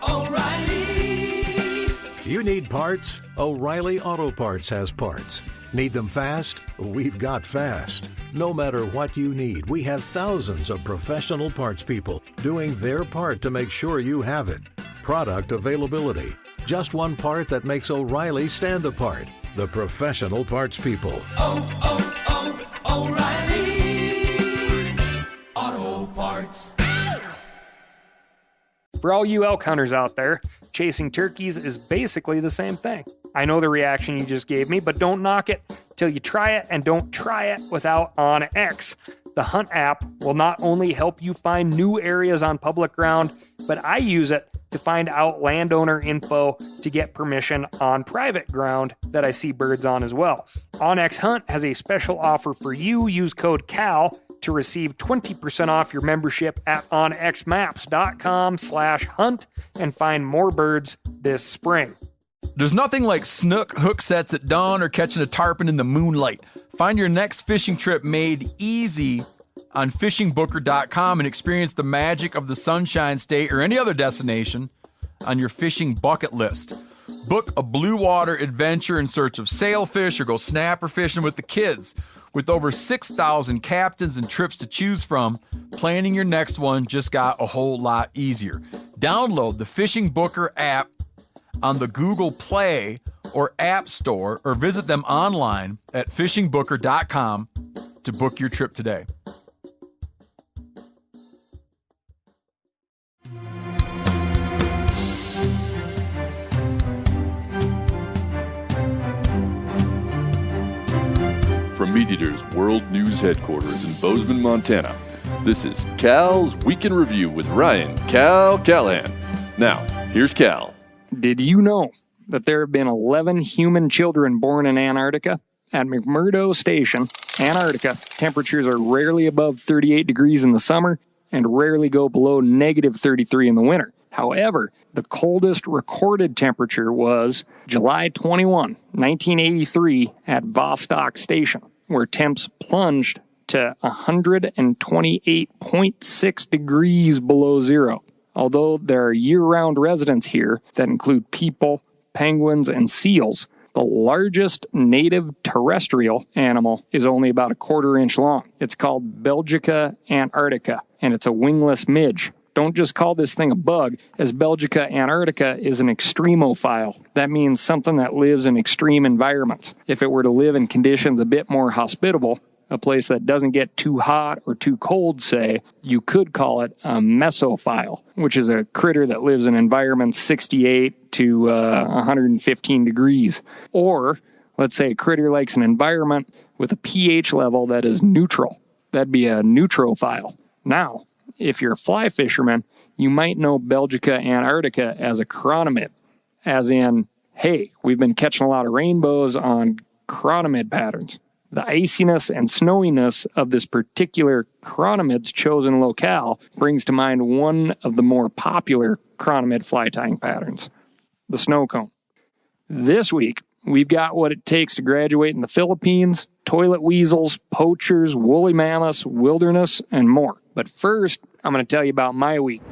O'Reilly. You need parts? O'Reilly Auto Parts has parts. Need them fast? We've got fast. No matter what you need, we have thousands of professional parts people doing their part to make sure you have it. Product availability. Just one part that makes O'Reilly stand apart. The professional parts people. O'Reilly Auto Parts. For all you elk hunters out there, chasing turkeys is basically the same thing. I know the reaction you just gave me, but don't knock it till you try it, and don't try it without OnX. The Hunt app will not only help you find new areas on public ground, but I use it to find out landowner info to get permission on private ground that I see birds on as well. OnX Hunt has a special offer for you. Use code CAL to receive 20% off your membership at onxmaps.com/hunt and find more birds this spring. There's nothing like snook hook sets at dawn or catching a tarpon in the moonlight. Find your next fishing trip made easy on fishingbooker.com and experience the magic of the Sunshine State or any other destination on your fishing bucket list. Book a blue water adventure in search of sailfish or go snapper fishing with the kids. With over 6,000 captains and trips to choose from, planning your next one just got a whole lot easier. Download the Fishing Booker app on the Google Play or App Store, or visit them online at fishingbooker.com to book your trip today. From Meat Eater's World News Headquarters in Bozeman, Montana, this is Cal's Week in Review with Ryan Cal Callahan. Now, here's Cal. Did you know that there have been 11 human children born in Antarctica? At McMurdo Station, Antarctica, temperatures are rarely above 38 degrees in the summer and rarely go below negative 33 in the winter. However, the coldest recorded temperature was July 21, 1983 at Vostok Station, where temps plunged to 128.6 degrees below zero. Although there are year-round residents here that include people, penguins, and seals, the largest native terrestrial animal is only about a quarter-inch long. It's called Belgica antarctica, and it's a wingless midge. Don't just call this thing a bug, as Belgica antarctica is an extremophile. That means something that lives in extreme environments. If it were to live in conditions a bit more hospitable, a place that doesn't get too hot or too cold, say, you could call it a mesophile, which is a critter that lives in environments 68 to 115 degrees. Or, let's say a critter likes an environment with a pH level that is neutral. That'd be a neutrophile. Now, if you're a fly fisherman, you might know Belgica antarctica as a chironomid, as in, hey, we've been catching a lot of rainbows on chironomid patterns. The iciness and snowiness of this particular chironomid's chosen locale brings to mind one of the more popular chironomid fly tying patterns, the snow cone. This week, we've got what it takes to graduate in the Philippines, toilet weasels, poachers, woolly mammoths, wilderness, and more. But first, I'm going to tell you about my week.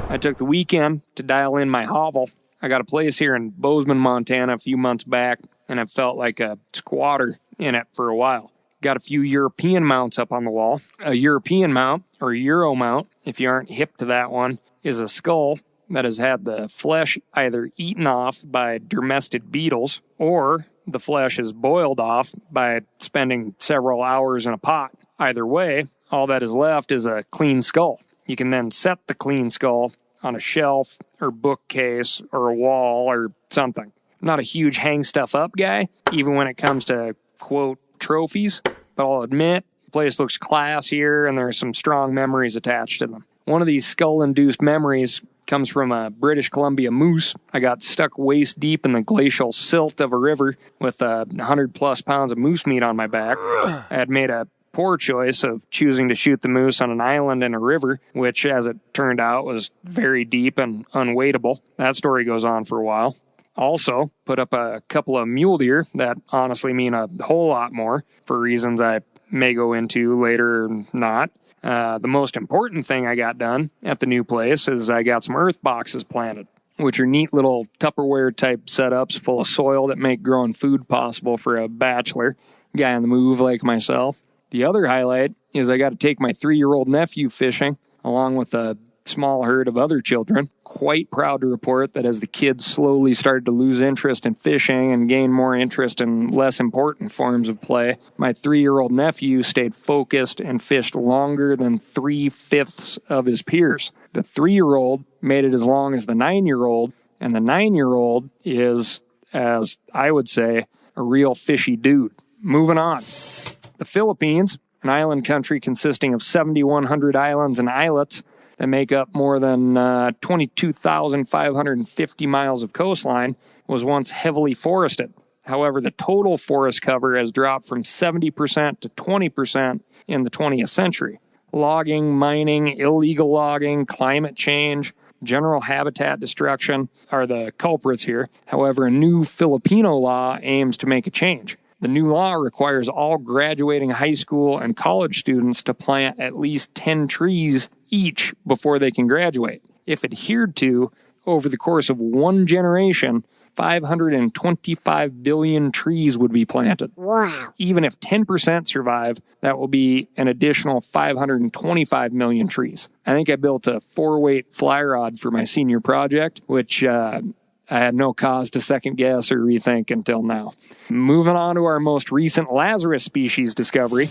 I took the weekend to dial in my hovel. I got a place here in Bozeman, Montana a few months back, and I felt like a squatter in it for a while. Got a few European mounts up on the wall. A European mount, or Euro mount, if you aren't hip to that one, is a skull that has had the flesh either eaten off by dermestid beetles, or the flesh is boiled off by spending several hours in a pot. Either way, all that is left is a clean skull. You can then set the clean skull on a shelf or bookcase or a wall or something. I'm not a huge hang stuff up guy, even when it comes to, quote, trophies, but I'll admit, the place looks classier and there are some strong memories attached to them. One of these skull-induced memories comes from a British Columbia moose. I got stuck waist deep in the glacial silt of a river with 100-plus pounds of moose meat on my back. I had made a poor choice of choosing to shoot the moose on an island in a river, which, as it turned out, was very deep and unwadeable. That story goes on for a while. Also, put up a couple of mule deer that honestly mean a whole lot more for reasons I may go into later or not. The most important thing I got done at the new place is I got some earth boxes planted, which are neat little Tupperware type setups full of soil that make growing food possible for a bachelor, guy on the move like myself. The other highlight is I got to take my 3-year-old nephew fishing, along with a small herd of other children. Quite proud to report that as the kids slowly started to lose interest in fishing and gain more interest in less important forms of play, my 3-year-old nephew stayed focused and fished longer than 3/5 of his peers. The 3-year-old made it as long as the 9-year-old, and the 9-year-old is, as I would say, a real fishy dude. Moving on. The Philippines, an island country consisting of 7,100 islands and islets that make up more than 22,550 miles of coastline, was once heavily forested. However, the total forest cover has dropped from 70% to 20% in the 20th century. Logging, mining, illegal logging, climate change, general habitat destruction are the culprits here. However, a new Filipino law aims to make a change. The new law requires all graduating high school and college students to plant at least 10 trees each before they can graduate. If adhered to, over the course of one generation, 525 billion trees would be planted. Wow. Even if 10% survive, that will be an additional 525 million trees. I think I built a 4-weight fly rod for my senior project, which I had no cause to second guess or rethink until now. Moving on to our most recent Lazarus species discovery.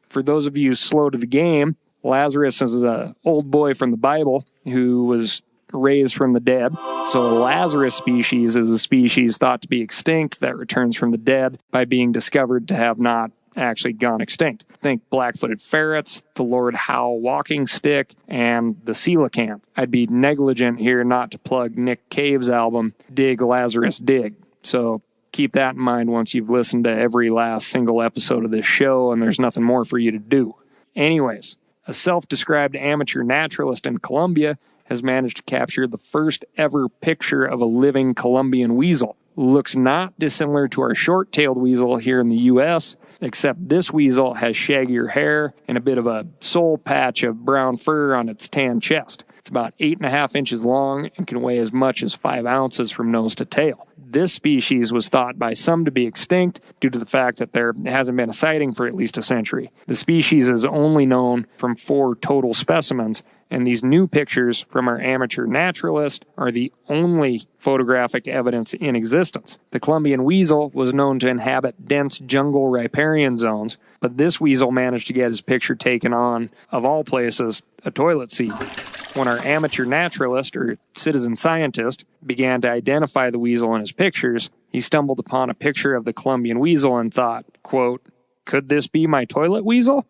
For those of you slow to the game, Lazarus is an old boy from the Bible who was raised from the dead. So a Lazarus species is a species thought to be extinct that returns from the dead by being discovered to have not actually gone extinct. Think black-footed ferrets, the Lord Howe walking stick, and the coelacanth. I'd be negligent here not to plug Nick Cave's album, Dig Lazarus Dig. So keep that in mind once you've listened to every last single episode of this show and there's nothing more for you to do. Anyways, a self-described amateur naturalist in Colombia has managed to capture the first ever picture of a living Colombian weasel. Looks not dissimilar to our short-tailed weasel here in the U.S., except this weasel has shaggier hair and a bit of a soul patch of brown fur on its tan chest. It's about 8.5 inches long and can weigh as much as 5 ounces from nose to tail. This species was thought by some to be extinct due to the fact that there hasn't been a sighting for at least a century. The species is only known from 4 total specimens, and these new pictures from our amateur naturalist are the only photographic evidence in existence. The Colombian weasel was known to inhabit dense jungle riparian zones, but this weasel managed to get his picture taken on, of all places, a toilet seat. When our amateur naturalist, or citizen scientist, began to identify the weasel in his pictures, he stumbled upon a picture of the Colombian weasel and thought, quote, "Could this be my toilet weasel?"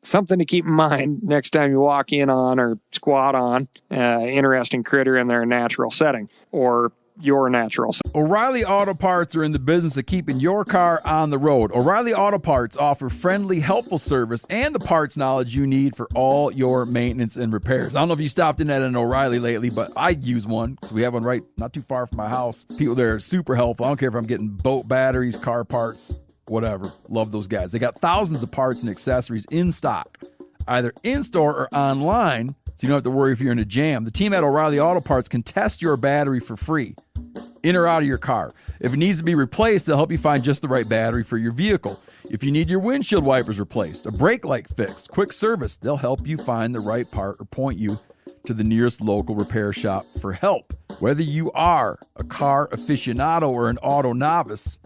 Something to keep in mind next time you walk in on or squat on an interesting critter in their natural setting, or your natural setting. O'Reilly Auto Parts are in the business of keeping your car on the road. O'Reilly Auto Parts offer friendly, helpful service and the parts knowledge you need for all your maintenance and repairs. I don't know if you stopped in at an O'Reilly lately, but I use one because we have one right not too far from my house. People there are super helpful. I don't care if I'm getting boat batteries, car parts, whatever. Love those guys. They got thousands of parts and accessories in stock, either in-store or online, so you don't have to worry if you're in a jam. The team at O'Reilly Auto Parts can test your battery for free, in or out of your car. If it needs to be replaced, they'll help you find just the right battery for your vehicle. If you need your windshield wipers replaced, a brake light fixed, quick service, they'll help you find the right part or point you to the nearest local repair shop for help. Whether you are a car aficionado or an auto novice,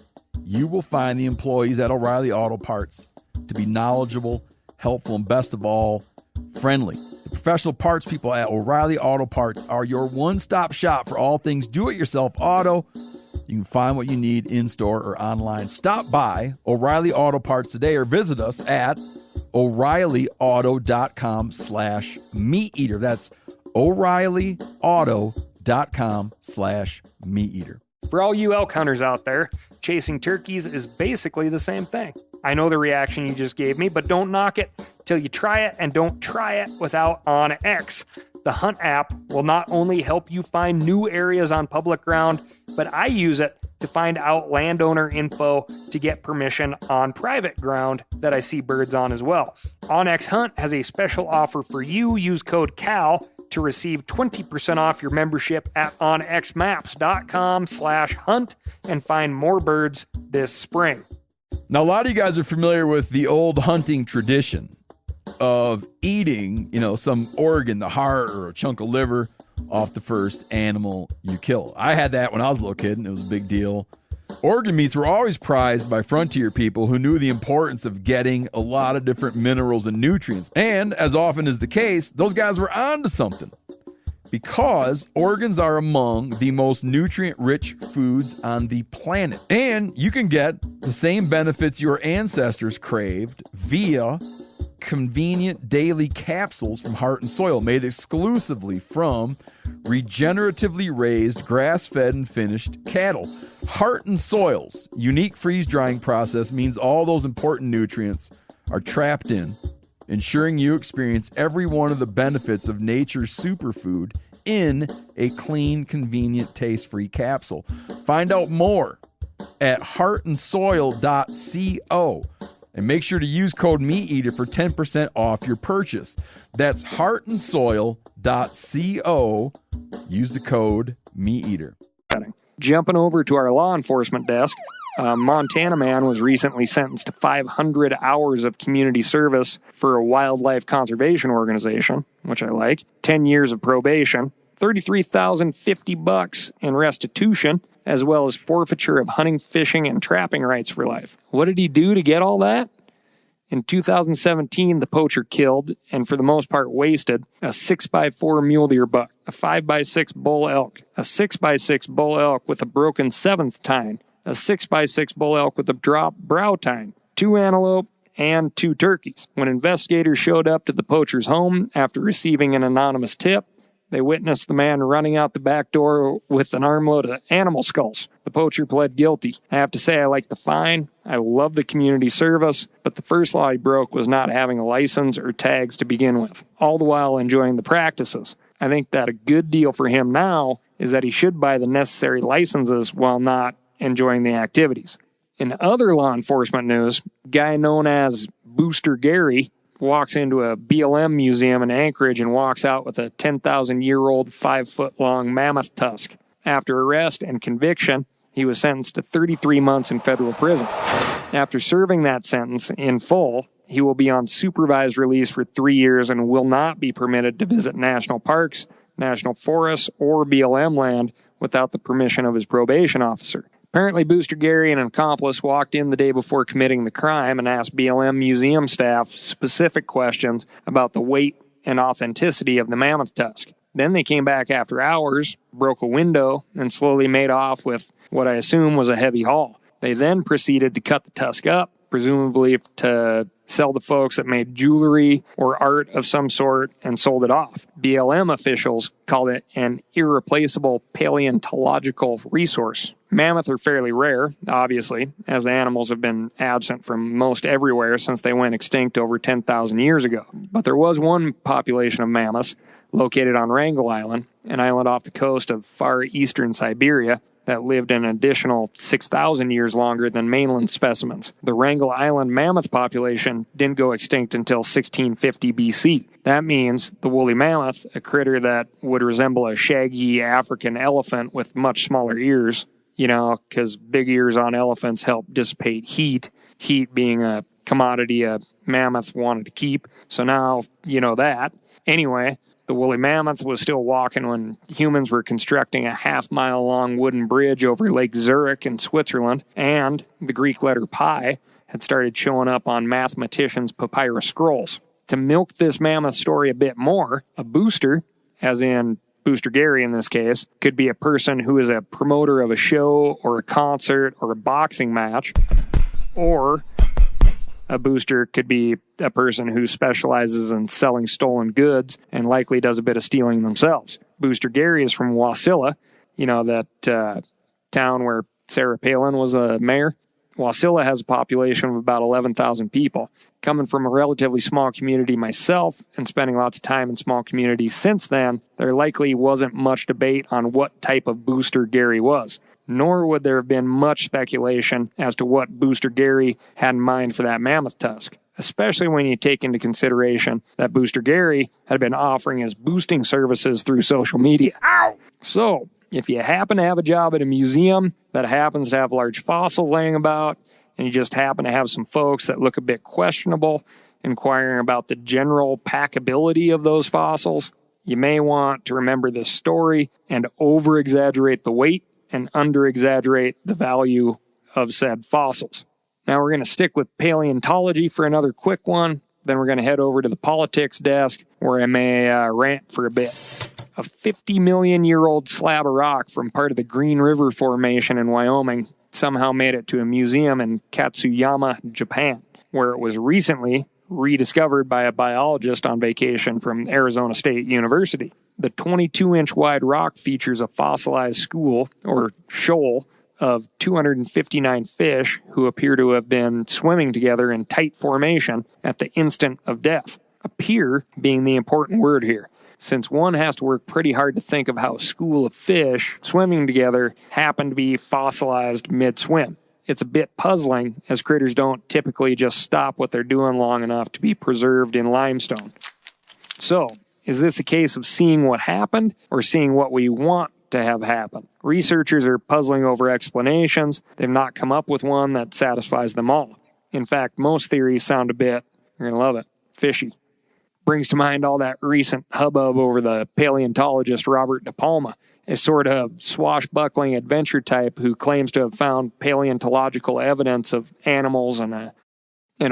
you will find the employees at O'Reilly Auto Parts to be knowledgeable, helpful, and best of all, friendly. The professional parts people at O'Reilly Auto Parts are your one-stop shop for all things do-it-yourself auto. You can find what you need in-store or online. Stop by O'Reilly Auto Parts today or visit us at O'ReillyAuto.com/meat-eater. That's O'ReillyAuto.com/meat-eater. For all you elk hunters out there, chasing turkeys is basically the same thing. I know the reaction you just gave me, but don't knock it till you try it, and don't try it without OnX. The Hunt app will not only help you find new areas on public ground, but I use it to find out landowner info to get permission on private ground that I see birds on as well. OnX Hunt has a special offer for you. Use code CAL to receive 20% off your membership at onxmaps.com/hunt and find more birds this spring. Now, a lot of you guys are familiar with the old hunting tradition of eating, some organ, the heart or a chunk of liver off the first animal you kill. I had that when I was a little kid, and it was a big deal. Organ meats were always prized by frontier people who knew the importance of getting a lot of different minerals and nutrients. And as often is the case, those guys were onto something, because organs are among the most nutrient-rich foods on the planet. And you can get the same benefits your ancestors craved via convenient daily capsules from Heart and Soil, made exclusively from regeneratively raised, grass-fed, and finished cattle. Heart and Soil's unique freeze-drying process means all those important nutrients are trapped in, ensuring you experience every one of the benefits of nature's superfood in a clean, convenient, taste-free capsule. Find out more at heartandsoil.co. And make sure to use code MeatEater for 10% off your purchase. That's heartandsoil.co. Use the code MeatEater. Jumping over to our law enforcement desk, a Montana man was recently sentenced to 500 hours of community service for a wildlife conservation organization, which I like, 10 years of probation, $33,050 in restitution, as well as forfeiture of hunting, fishing, and trapping rights for life. What did he do to get all that? In 2017, the poacher killed, and for the most part wasted, a 6x4 mule deer buck, a 5x6 bull elk, a 6x6 bull elk with a broken 7th tine, a 6x6 bull elk with a drop brow tine, 2 antelope, and 2 turkeys. When investigators showed up to the poacher's home after receiving an anonymous tip, they witnessed the man running out the back door with an armload of animal skulls. The poacher pled guilty. I have to say I like the fine. I love the community service, but the first law he broke was not having a license or tags to begin with, all the while enjoying the practices. I think that a good deal for him now is that he should buy the necessary licenses while not enjoying the activities. In other law enforcement news, a guy known as Booster Gary walks into a BLM museum in Anchorage and walks out with a 10,000-year-old 5-foot-long mammoth tusk. After arrest and conviction, he was sentenced to 33 months in federal prison. After serving that sentence in full, he will be on supervised release for 3 years and will not be permitted to visit national parks, national forests, or BLM land without the permission of his probation officer. Apparently, Booster Gary and an accomplice walked in the day before committing the crime and asked BLM museum staff specific questions about the weight and authenticity of the mammoth tusk. Then they came back after hours, broke a window, and slowly made off with what I assume was a heavy haul. They then proceeded to cut the tusk up, presumably to sell the folks that made jewelry or art of some sort and sold it off. BLM officials called it an irreplaceable paleontological resource. Mammoth are fairly rare, obviously, as the animals have been absent from most everywhere since they went extinct over 10,000 years ago. But there was one population of mammoths located on Wrangel Island, an island off the coast of far eastern Siberia, that lived an additional 6,000 years longer than mainland specimens. The Wrangel Island mammoth population didn't go extinct until 1650 BC. That means the woolly mammoth, a critter that would resemble a shaggy African elephant with much smaller ears, because big ears on elephants help dissipate heat being a commodity a mammoth wanted to keep. So now you know that. Anyway, the woolly mammoth was still walking when humans were constructing a half-mile-long wooden bridge over Lake Zurich in Switzerland, and the Greek letter pi had started showing up on mathematicians' papyrus scrolls. To milk this mammoth story a bit more, a booster, as in Booster Gary in this case, could be a person who is a promoter of a show or a concert or a boxing match, or a booster could be a person who specializes in selling stolen goods and likely does a bit of stealing themselves. Booster Gary is from Wasilla, that town where Sarah Palin was a mayor. Wasilla has a population of about 11,000 people. Coming from a relatively small community myself and spending lots of time in small communities since then, there likely wasn't much debate on what type of booster Gary was. nor would there have been much speculation as to what Booster Gary had in mind for that mammoth tusk, especially when you take into consideration that Booster Gary had been offering his boosting services through social media. Ow! So, if you happen to have a job at a museum that happens to have large fossils laying about, and you just happen to have some folks that look a bit questionable, inquiring about the general packability of those fossils, you may want to remember this story and over-exaggerate the weight and under-exaggerate the value of said fossils. Now we're going to stick with paleontology for another quick one, then we're going to head over to the politics desk where I may rant for a bit. A 50-million-year-old slab of rock from part of the Green River Formation in Wyoming somehow made it to a museum in Katsuyama, Japan, where it was recently rediscovered by a biologist on vacation from Arizona State University. The 22-inch wide rock features a fossilized school, or shoal, of 259 fish who appear to have been swimming together in tight formation at the instant of death. Appear being the important word here, since one has to work pretty hard to think of how a school of fish swimming together happen to be fossilized mid-swim. It's a bit puzzling, as critters don't typically just stop what they're doing long enough to be preserved in limestone. So, is this a case of seeing what happened, or seeing what we want to have happen? Researchers are puzzling over explanations. They've not come up with one that satisfies them all. In fact, most theories sound a bit, you're going to love it, fishy. Brings to mind all that recent hubbub over the paleontologist Robert De Palma, a sort of swashbuckling adventure type who claims to have found paleontological evidence of animals and a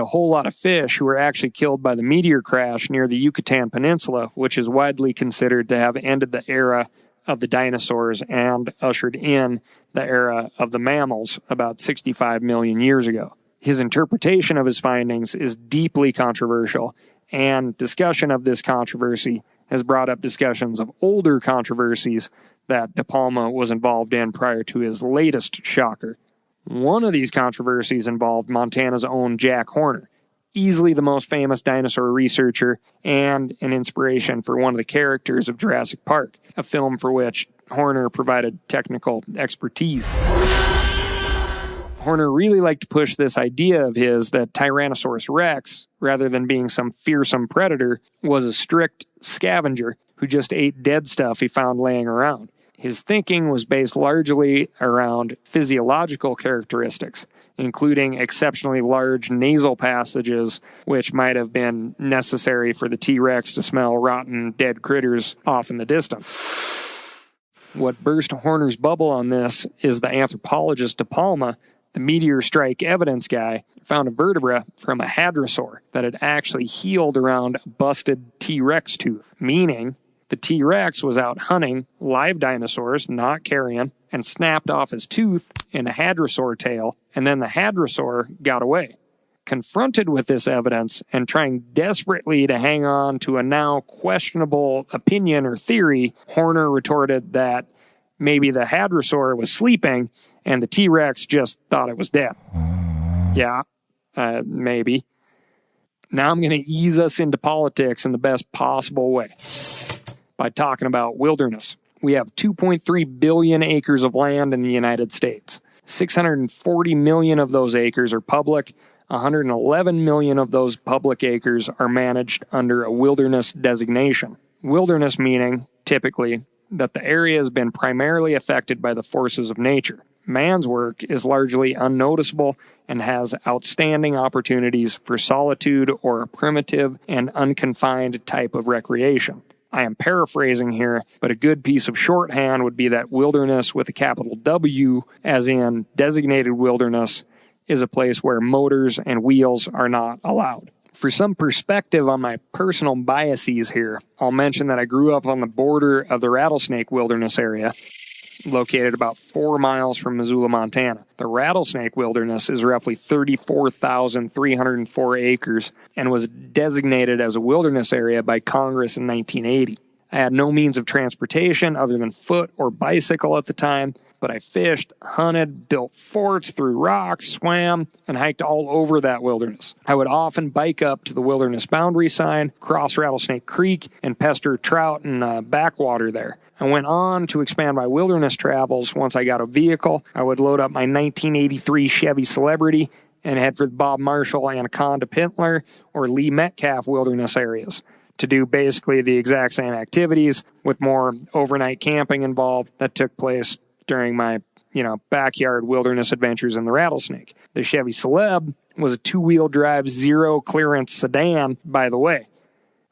whole lot of fish who were actually killed by the meteor crash near the Yucatan Peninsula, which is widely considered to have ended the era of the dinosaurs and ushered in the era of the mammals about 65 million years ago. His interpretation of his findings is deeply controversial, and discussion of this controversy has brought up discussions of older controversies that De Palma was involved in prior to his latest shocker. One of these controversies involved Montana's own Jack Horner, easily the most famous dinosaur researcher and an inspiration for one of the characters of Jurassic Park, a film for which Horner provided technical expertise. Horner really liked to push this idea of his that Tyrannosaurus rex, rather than being some fearsome predator, was a strict scavenger who just ate dead stuff he found laying around. His thinking was based largely around physiological characteristics, including exceptionally large nasal passages, which might have been necessary for the T-Rex to smell rotten dead critters off in the distance. What burst Horner's bubble on this is the anthropologist De Palma, the meteor strike evidence guy, found a vertebra from a hadrosaur that had actually healed around a busted T-Rex tooth, meaning the T-Rex was out hunting live dinosaurs, not carrion, and snapped off his tooth in a hadrosaur tail, and then the hadrosaur got away. Confronted with this evidence and trying desperately to hang on to a now questionable opinion or theory, Horner retorted that maybe the hadrosaur was sleeping and the T-Rex just thought it was dead. Yeah, maybe. Now I'm going to ease us into politics in the best possible way by talking about wilderness. We have 2.3 billion acres of land in the United States. 640 million of those acres are public. 111 million of those public acres are managed under a wilderness designation. Wilderness meaning, typically, that the area has been primarily affected by the forces of nature. Man's work is largely unnoticeable and has outstanding opportunities for solitude or a primitive and unconfined type of recreation. I am paraphrasing here, but a good piece of shorthand would be that wilderness with a capital W, as in designated wilderness, is a place where motors and wheels are not allowed. For some perspective on my personal biases here, I'll mention that I grew up on the border of the Rattlesnake Wilderness area, located about 4 miles from Missoula, Montana. The Rattlesnake Wilderness is roughly 34,304 acres and was designated as a wilderness area by Congress in 1980. I had no means of transportation other than foot or bicycle at the time, but I fished, hunted, built forts through rocks, swam, and hiked all over that wilderness. I would often bike up to the wilderness boundary sign, cross Rattlesnake Creek, and pester trout and backwater there. I went on to expand my wilderness travels. Once I got a vehicle, I would load up my 1983 Chevy Celebrity and head for the Bob Marshall, Anaconda Pintler, or Lee Metcalf wilderness areas to do basically the exact same activities with more overnight camping involved that took place during my, backyard wilderness adventures in the Rattlesnake. The Chevy Celeb was a two-wheel drive, zero clearance sedan, by the way.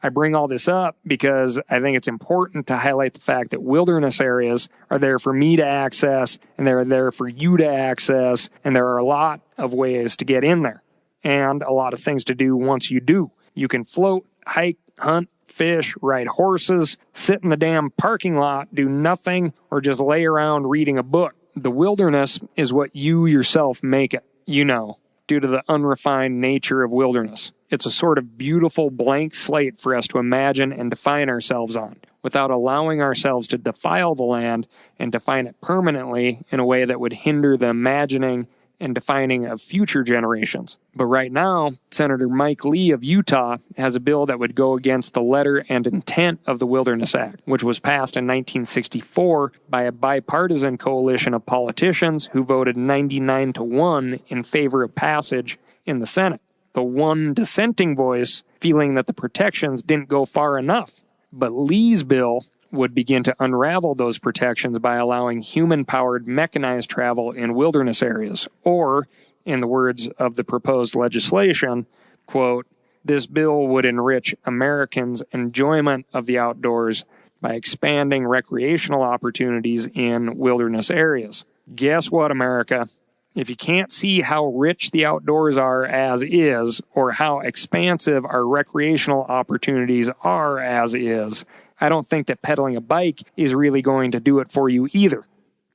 I bring all this up because I think it's important to highlight the fact that wilderness areas are there for me to access, and they're there for you to access, and there are a lot of ways to get in there, and a lot of things to do once you do. You can float, hike, hunt, fish, ride horses, sit in the damn parking lot, do nothing, or just lay around reading a book. The wilderness is what you yourself make it, due to the unrefined nature of wilderness. It's a sort of beautiful blank slate for us to imagine and define ourselves on, without allowing ourselves to defile the land and define it permanently in a way that would hinder the imagining and defining of future generations. But right now, Senator Mike Lee of Utah has a bill that would go against the letter and intent of the Wilderness Act, which was passed in 1964 by a bipartisan coalition of politicians who voted 99-1 in favor of passage in the Senate. The one dissenting voice feeling that the protections didn't go far enough. But Lee's bill would begin to unravel those protections by allowing human-powered mechanized travel in wilderness areas, or, in the words of the proposed legislation, quote, "This bill would enrich Americans' enjoyment of the outdoors by expanding recreational opportunities in wilderness areas." Guess what, America? If you can't see how rich the outdoors are as is, or how expansive our recreational opportunities are as is, I don't think that pedaling a bike is really going to do it for you either.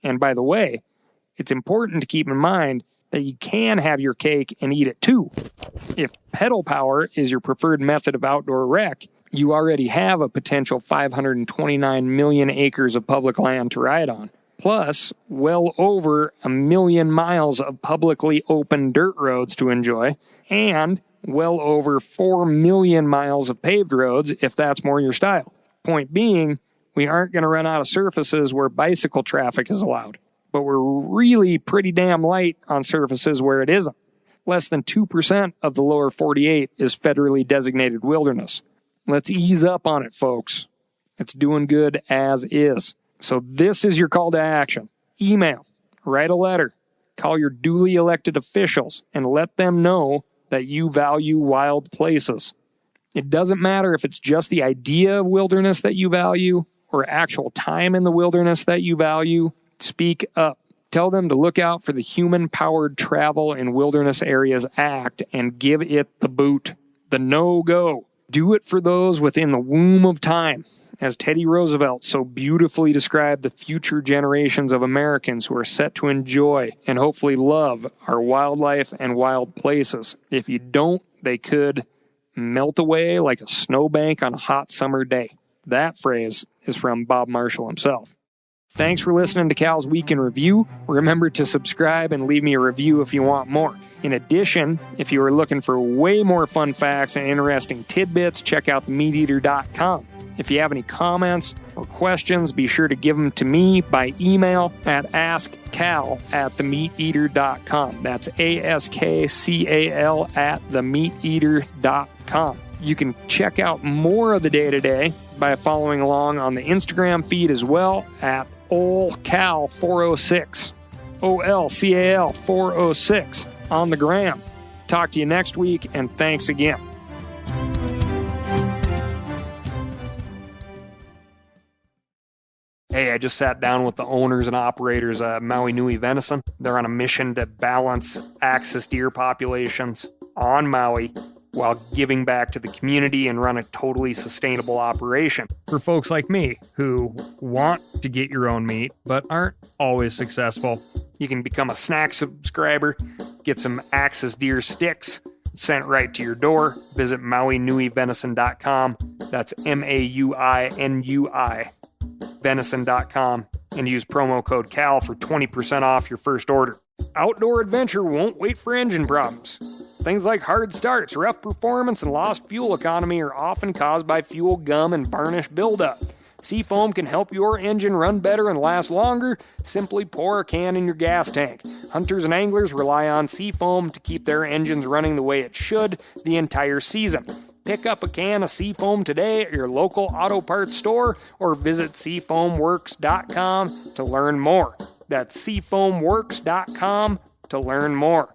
And by the way, it's important to keep in mind that you can have your cake and eat it too. If pedal power is your preferred method of outdoor rec, you already have a potential 529 million acres of public land to ride on. Plus, well over 1 million miles of publicly open dirt roads to enjoy, and well over 4 million miles of paved roads if that's more your style. Point being, we aren't going to run out of surfaces where bicycle traffic is allowed, but we're really pretty damn light on surfaces where it isn't. Less than 2% of the lower 48 is federally designated wilderness. Let's ease up on it, folks. It's doing good as is. So this is your call to action. Email, write a letter, call your duly elected officials, and let them know that you value wild places. It doesn't matter if it's just the idea of wilderness that you value or actual time in the wilderness that you value. Speak up. Tell them to look out for the Human-Powered Travel in Wilderness Areas Act and give it the boot. The no-go. Do it for those within the womb of time. As Teddy Roosevelt so beautifully described the future generations of Americans who are set to enjoy and hopefully love our wildlife and wild places. If you don't, they could melt away like a snowbank on a hot summer day. That phrase is from Bob Marshall himself. Thanks for listening to Cal's Week in Review. Remember to subscribe and leave me a review if you want more. In addition, if you are looking for way more fun facts and interesting tidbits, check out themeateater.com. If you have any comments or questions, be sure to give them to me by email at askcal@themeateater.com. That's ASKCAL @themeateater.com. You can check out more of the day-to-day by following along on the Instagram feed as well at OLCAL406. OLCAL 406 on the gram. Talk to you next week, and thanks again. Hey, I just sat down with the owners and operators of Maui Nui Venison. They're on a mission to balance axis deer populations on Maui while giving back to the community and run a totally sustainable operation. For folks like me who want to get your own meat but aren't always successful, you can become a snack subscriber, get some axis deer sticks sent right to your door. Visit MauiNuiVenison.com. That's MAUINUI venison.com and use promo code CAL for 20% off your first order. Outdoor adventure won't wait for engine problems. Things like hard starts, rough performance, and lost fuel economy are often caused by fuel gum and varnish buildup. Seafoam can help your engine run better and last longer. Simply pour a can in your gas tank. Hunters and anglers rely on Seafoam to keep their engines running the way it should the entire season. Pick up a can of Seafoam today at your local auto parts store or visit seafoamworks.com to learn more. That's seafoamworks.com to learn more.